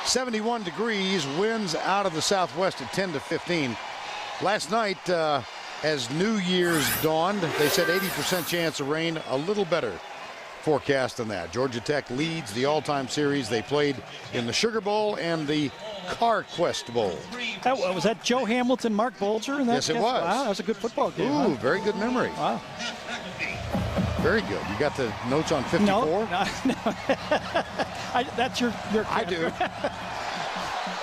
71 degrees, winds out of the southwest at 10 to 15. Last night, as New Year's dawned, they said 80% chance of rain, a little better forecast than that. Georgia Tech leads the all-time series. They played in the Sugar Bowl and the CarQuest Bowl. Was that Joe Hamilton, Mark Bolger? In that Yes, it was. Wow, that was a good football game. Ooh, huh? very good memory. Wow. Very good. You got the notes on 54? No. That's your I do.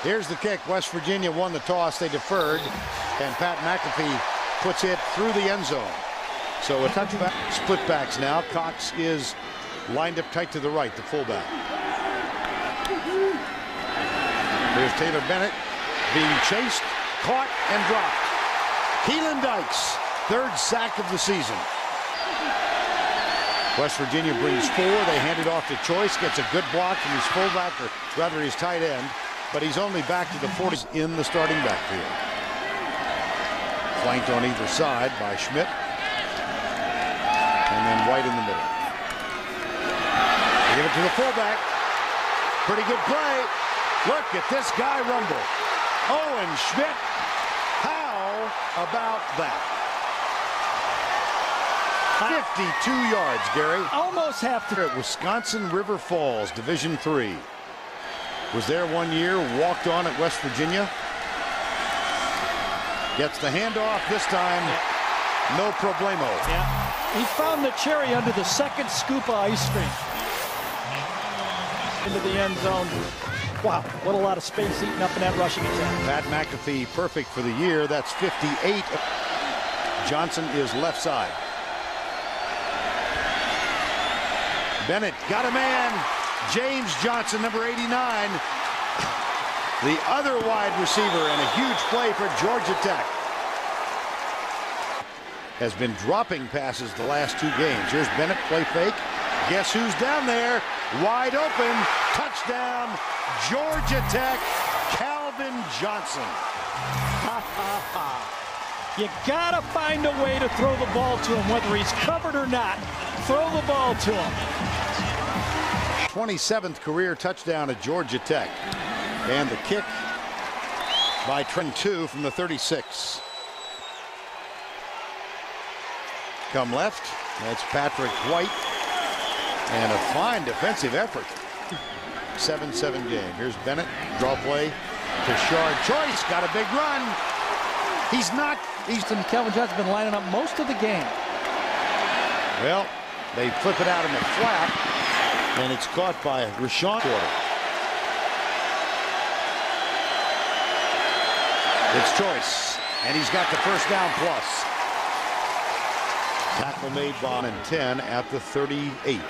Here's the kick. West Virginia won the toss. They deferred, and Pat McAfee puts it through the end zone. So a touchback. Split backs now. Cox is lined up tight to the right, the fullback. There's Taylor Bennett being chased, caught, and dropped. Keelan Dykes, third sack of the season. West Virginia brings 4. They hand it off to Choice, gets a good block from his fullback, or rather his tight end, but he's only back to the 40s in the starting backfield. Flanked on either side by Schmidt, and then White in the middle. They give it to the fullback. Pretty good play. Look at this guy rumble. Owen Schmidt. How about that? 52 yards, Gary. Almost half to At Wisconsin River Falls, Division III. Was there 1 year, walked on at West Virginia. Gets the handoff this time. No problemo. Yeah. He found the cherry under the second scoop of ice cream. Into the end zone. Wow, what a lot of space eaten up in that rushing attack. Pat McAfee perfect for the year. That's 58. Johnson is left side. Bennett got a man. James Johnson, number 89. The other wide receiver, and a huge play for Georgia Tech. Has been dropping passes the last 2 games. Here's Bennett, play fake. Guess who's down there? Wide open. Touchdown, Georgia Tech, Calvin Johnson. You gotta find a way to throw the ball to him, whether he's covered or not. Throw the ball to him. 27th career touchdown at Georgia Tech. And the kick by Trent 2 from the 36. Come left. That's Patrick White. And a fine defensive effort. 7-7 game. Here's Bennett. Draw play to Shard. Choice got a big run. Easton Calvin Johnson's been lining up most of the game. Well, they flip it out in the flat, and it's caught by Rashawn Porter. It's Choice, and he's got the first down plus. Tackle made by 10 at the 38.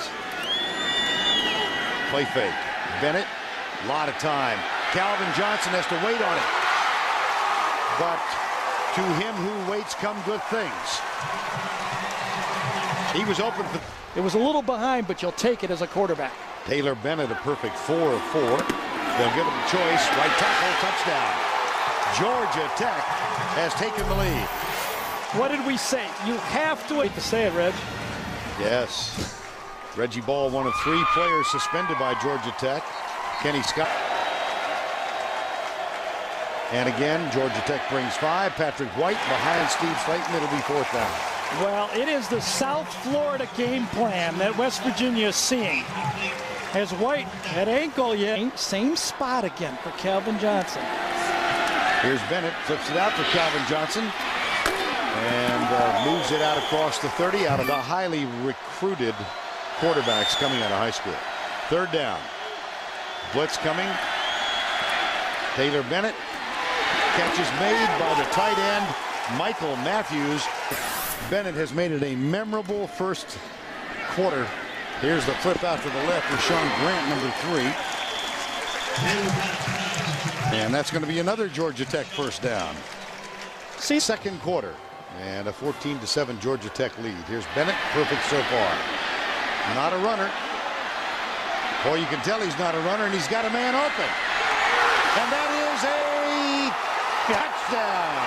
Play fake. Bennett, a lot of time. Calvin Johnson has to wait on it. But to him who waits come good things. He was open for... It was a little behind, but you'll take it as a quarterback. Taylor Bennett, a perfect 4 of 4. They'll give him a choice. Right tackle, touchdown. Georgia Tech has taken the lead. What did we say? You have to wait to say it, Reg. Yes. Reggie Ball, one of 3 players suspended by Georgia Tech. Kenny Scott. And again, Georgia Tech brings 5. Patrick White behind Steve Slayton. It'll be 4th down. Well, it is the South Florida game plan that West Virginia is seeing. As White at ankle yet. Same spot again for Calvin Johnson. Here's Bennett. Flips it out to Calvin Johnson. And moves it out across the 30 out of the highly recruited quarterbacks coming out of high school. 3rd down. Blitz coming. Taylor Bennett. Catch is made by the tight end, Michael Matthews. Bennett has made it a memorable first quarter. Here's the flip out to the left with Sean Grant, number 3. And that's going to be another Georgia Tech first down. See, second quarter. And a 14-7 Georgia Tech lead. Here's Bennett, perfect so far. Not a runner. Boy, you can tell he's not a runner, and he's got a man open. And that is a touchdown.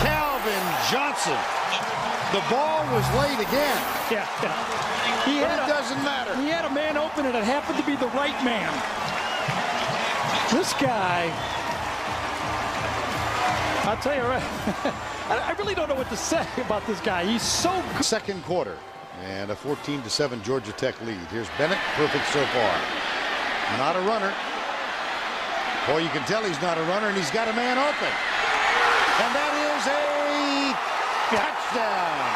Calvin Johnson. The ball was late again. Yeah. But it doesn't matter. He had a man open, and it happened to be the right man. This guy, I'll tell you right, I really don't know what to say about this guy. He's so good. Second quarter, and a 14-7 Georgia Tech lead. Here's Bennett, perfect so far. Not a runner. Boy, you can tell he's not a runner, and he's got a man open. And that is a touchdown.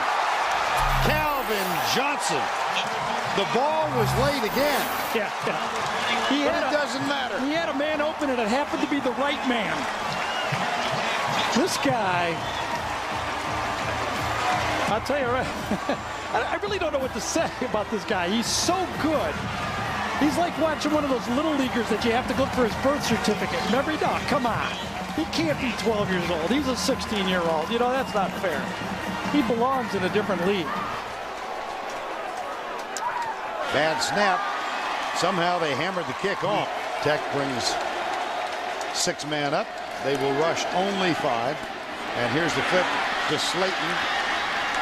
Calvin Johnson. The ball was late again. Yeah. But it doesn't matter. He had a man open, and it happened to be the right man. This guy, I'll tell you right, I really don't know what to say about this guy. He's so good. He's like watching one of those little leaguers that you have to look for his birth certificate. Remember, no, come on. He can't be 12 years old. He's a 16-year-old. You know, that's not fair. He belongs in a different league. Bad snap. Somehow they hammered the kick off. Tech brings 6-man up. They will rush only 5. And here's the flip to Slayton.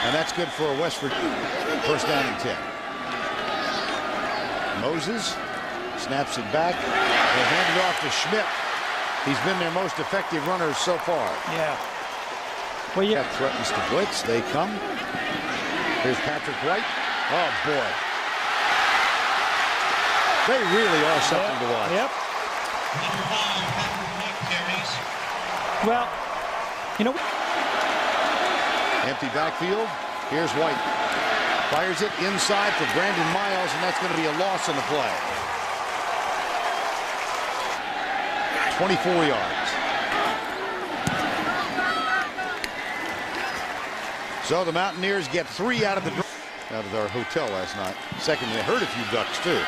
And that's good for a West Virginia. First down and 10. Moses snaps it back. They hand it off to Schmidt. He's been their most effective runner so far. Yeah. Well, yeah. That threatens to blitz. They come. Here's Patrick White. Oh, boy. They really are something to watch. Yep. Well, you know. Empty backfield. Here's White. Fires it inside for Brandon Miles, and that's going to be a loss in the play. 24 yards. So the Mountaineers get 3 out of our hotel last night. Second, they hurt a few ducks, too.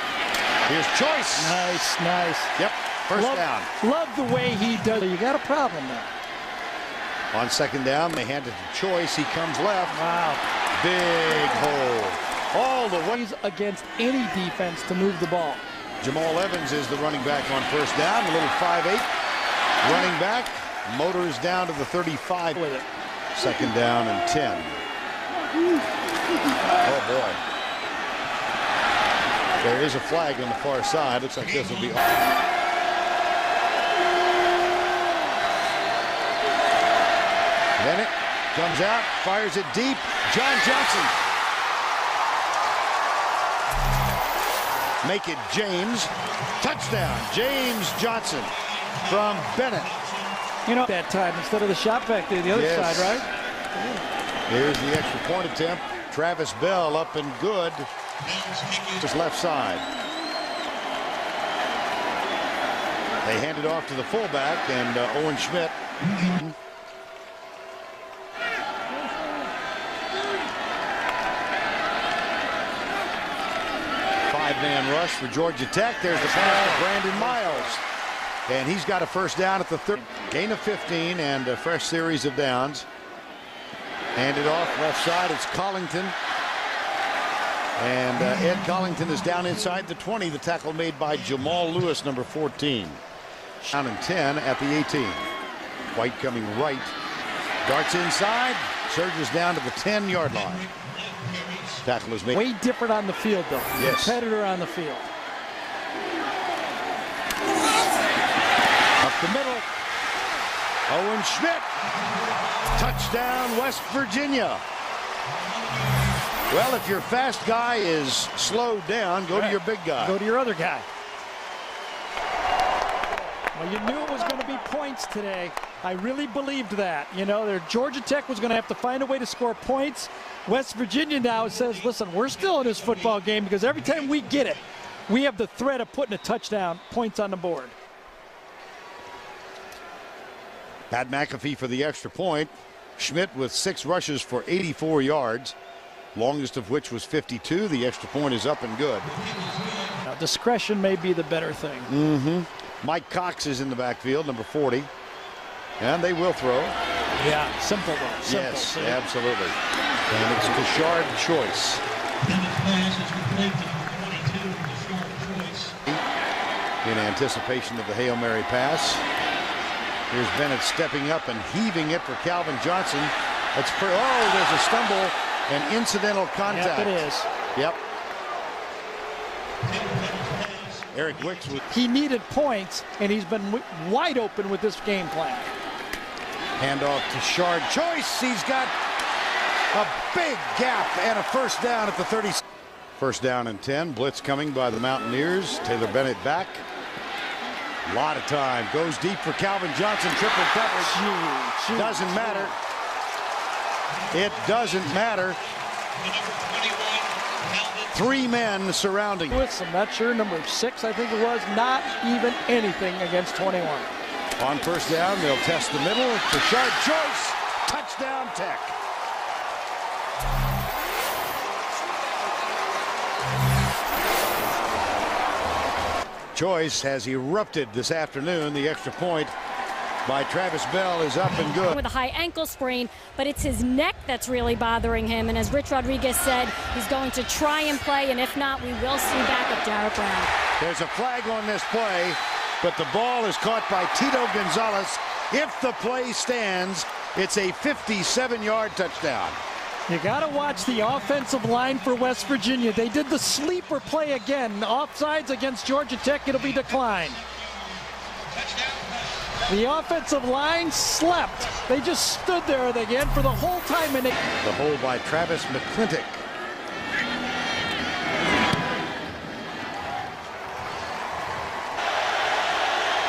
Here's Choice. Nice, nice. Yep, first down. Love the way he does it. You got a problem there. On second down, they hand it to Choice. He comes left. Wow. Big hole. All the way against any defense to move the ball. Jamal Evans is the running back on first down. A little 5'8" running back. Motors down to the 35 with it. Second down and 10. Oh, boy. There is a flag on the far side. Looks like this will be. Bennett comes out, fires it deep. John Johnson. Make it James. Touchdown, James Johnson from Bennett. You know, that time instead of the shot back there, the other side, right? Here's the extra point attempt. Travis Bell up and good. Just left side. They hand it off to the fullback, and Owen Schmidt. Five-man rush for Georgia Tech. There's the pass to Brandon Miles. And he's got a first down at the third. Gain of 15 and a fresh series of downs. Handed off left side. It's Collington. And Ed Collington is down inside the 20. The tackle made by Jamal Lewis, number 14. Down and 10 at the 18. White coming right. Darts inside. Surges down to the 10-yard line. Tackle is made. Way different on the field, though. Yes. Competitor on the field. Up the middle. Owen Schmidt. Touchdown, West Virginia. Well, if your fast guy is slowed down, go to your big guy. Go to your other guy. Well, you knew it was going to be points today. I really believed that. You know, Georgia Tech was going to have to find a way to score points. West Virginia now says, listen, we're still in this football game because every time we get it, we have the threat of putting a touchdown, points on the board. Pat McAfee for the extra point. Schmidt with 6 rushes for 84 yards. Longest of which was 52. The extra point is up and good. Now, discretion may be the better thing. Mike Cox is in the backfield, number 40. And they will throw. Yeah, simple though. Simple. Yes, absolutely. And it's Kashard Choice. In anticipation of the Hail Mary pass. Here's Bennett stepping up and heaving it for Calvin Johnson. That's there's a stumble and incidental contact. Yep, it is. Yep. Eric Wicks with He needed points, and he's been wide open with this game plan. handoff to Shard Choice. He's got a big gap and a first down at the 30. First down and 10. Blitz coming by the Mountaineers. Taylor Bennett back. A lot of time. Goes deep for Calvin Johnson. Triple coverage. Doesn't matter. It doesn't matter. 3 men surrounding. I'm not sure, number 6, I think it was. Not even anything against 21. On first down, they'll test the middle. To Shard Choice. Touchdown Tech. Choice has erupted this afternoon. The extra point by Travis Bell is up and good. With a high ankle sprain, but it's his neck that's really bothering him. And as Rich Rodriguez said, he's going to try and play, and if not, we will see backup Derek Brown. There's a flag on this play, but the ball is caught by Tito Gonzalez. If the play stands, it's a 57-yard touchdown. You got to watch the offensive line for West Virginia. They did the sleeper play again. Offsides against Georgia Tech, it'll be declined. The offensive line slept. They just stood there again for the whole time. And the hold by Travis McClintock.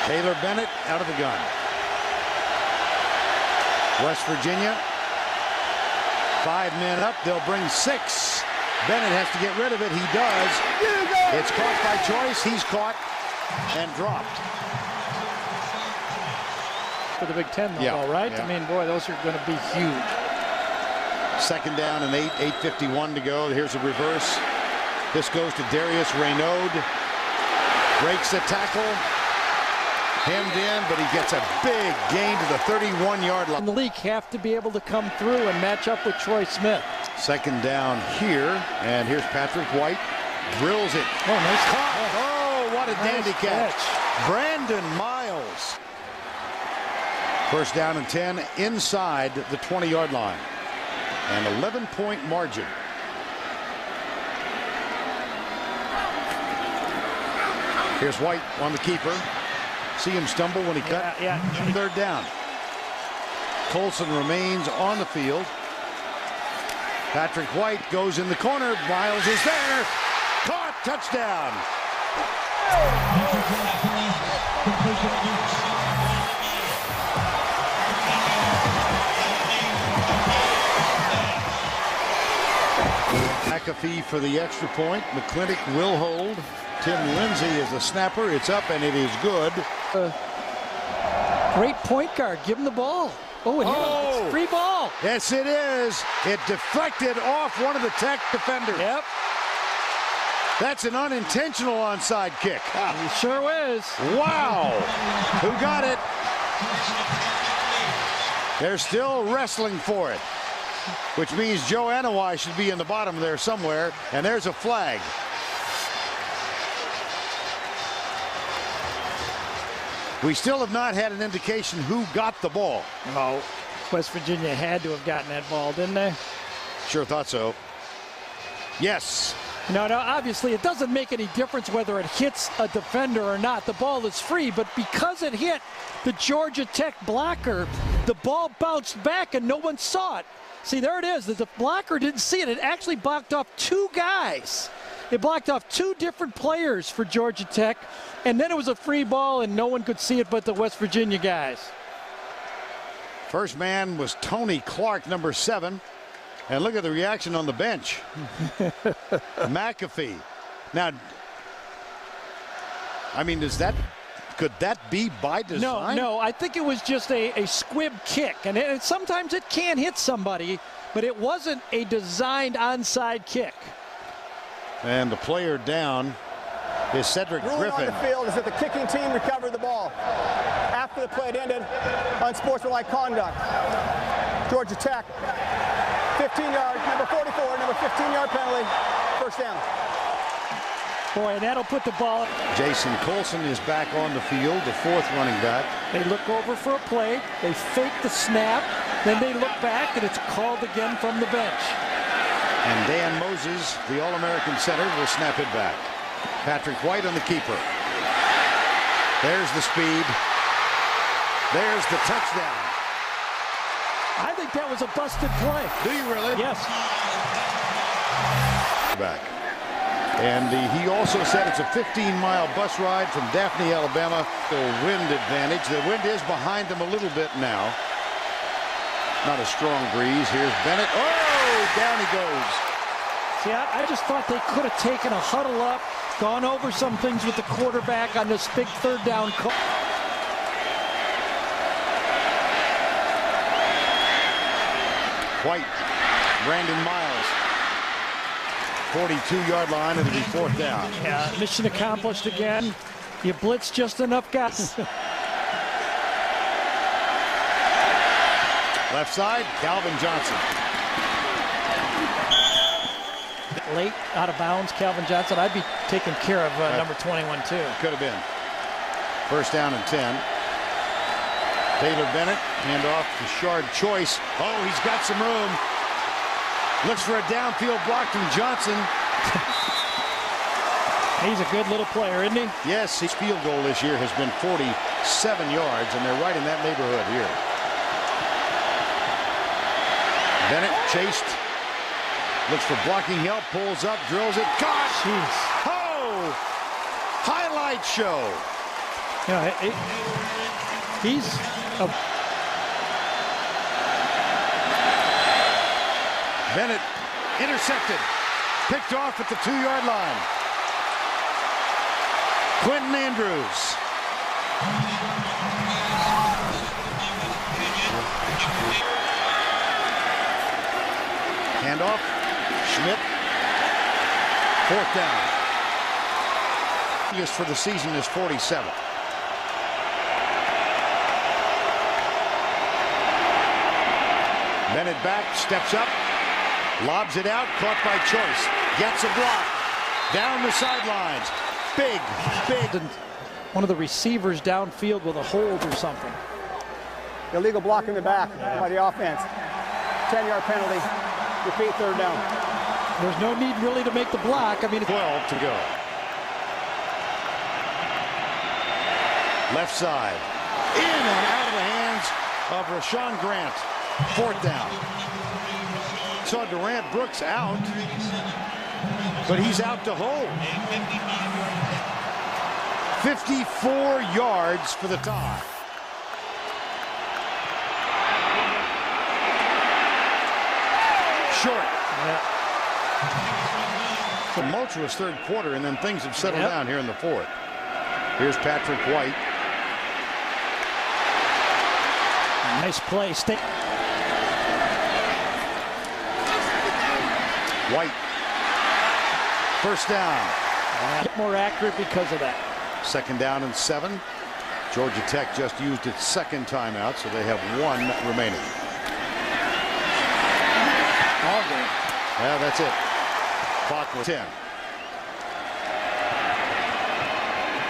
Taylor Bennett out of the gun. West Virginia, 5 men up. They'll bring 6. Bennett has to get rid of it. He does. It's caught by Choice. He's caught and dropped. For the Big Ten, though, Yeah, all right? yeah. I mean, boy, those are going to be huge. Second down and 8:51 to go. Here's a reverse. This goes to Darius Raynaud. Breaks the tackle. Hemmed in, but he gets a big gain to the 31-yard line. And the league have to be able to come through and match up with Troy Smith. Second down here, and here's Patrick White. Drills it. Oh, nice Caught. Oh, what a dandy Nice catch. Brandon Miles. First down and 10 inside the 20-yard line. An 11-point margin. Here's White on the keeper. See him stumble when he cut. Yeah. Third down. Colson remains on the field. Patrick White goes in the corner. Miles is there. Caught. Touchdown. McAfee for the extra point. McClintock will hold. Tim Lindsay is the snapper. It's up and it is good. Great point guard. Give him the ball. Oh, and it's free ball. Yes, it is. It deflected off one of the Tech defenders. Yep. That's an unintentional onside kick. He sure is. Wow. Who got it? They're still wrestling for it, which means Joe Anawai should be in the bottom there somewhere, and there's a flag. We still have not had an indication who got the ball. Oh, West Virginia had to have gotten that ball, didn't they? Sure thought so. Yes. No, obviously it doesn't make any difference whether it hits a defender or not. The ball is free, but because it hit the Georgia Tech blocker, the ball bounced back and no one saw it. See, there it is. The blocker didn't see it. It actually blocked off 2 guys. It blocked off 2 different players for Georgia Tech, and then it was a free ball and no one could see it but the West Virginia guys. First man was Tony Clark, number 7. And look at the reaction on the bench. McAfee. Now, I mean, could that be by design? No, I think it was just a squib kick. And sometimes it can hit somebody, but it wasn't a designed onside kick. And the player down is Cedric Griffin. On the field is that the kicking team recovered the ball. After the play had ended, unsportsmanlike conduct. Georgia Tech, 15-yard, number 44, number 15-yard penalty, first down. Boy, and that'll put the ball. Jason Colson is back on the field, the 4th running back. They look over for a play, they fake the snap, then they look back, and it's called again from the bench. And Dan Moses, the All-American center, will snap it back. Patrick White on the keeper. There's the speed. There's the touchdown. I think that was a busted play. Do you really? Yes. Back. And he also said it's a 15-mile bus ride from Daphne, Alabama. The wind advantage. The wind is behind them a little bit now. Not a strong breeze. Here's Bennett. Oh, down he goes. See, I just thought they could have taken a huddle up, gone over some things with the quarterback on this big third down call. White, Brandon Miles, 42-yard line. It'll be fourth down. Yeah, mission accomplished again. You blitz just enough guys. Left side, Calvin Johnson. Late out of bounds, Calvin Johnson. I'd be taking care of number 21 too. Could have been. First down and 10. Taylor Bennett, handoff to Shard Choice. Oh, he's got some room. Looks for a downfield block from Johnson. He's a good little player, isn't he? Yes, his field goal this year has been 47 yards, and they're right in that neighborhood here. Bennett chased. Looks for blocking help, pulls up, drills it. Caught! Jeez. Oh! Highlight show. You know, he's a... Bennett intercepted. Picked off at the 2-yard line. Quentin Andrews. Handoff. Schmidt. Fourth down. Just for the season is 47. Bennett back, steps up, lobs it out, caught by Choice. Gets a block. Down the sidelines. Big. One of the receivers downfield with a hold or something. Illegal block in the back by the offense. 10-yard penalty. Repeat, third down. There's no need really to make the block. I mean, 12 to go. Left side. In and out of the hands of Rashawn Grant. Fourth down. Saw Durant Brooks out, but he's out to hold. 54 yards for the tie. Short. yeah. Tumultuous third quarter, and then things have settled down here in the fourth. Here's Patrick White. Nice play. White. First down. Get more accurate because of that. Second down and 7. Georgia Tech just used its second timeout, so they have 1 remaining. All game. Yeah, that's it. Clock was 10.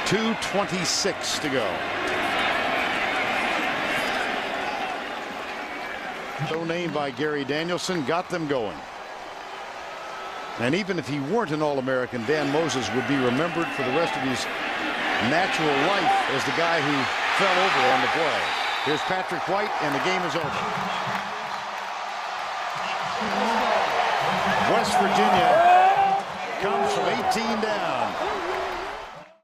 2:26 to go. So named by Gary Danielson, got them going. And even if he weren't an All-American, Dan Moses would be remembered for the rest of his natural life as the guy who fell over on the play. Here's Patrick White, and the game is over. West Virginia comes from 18 down.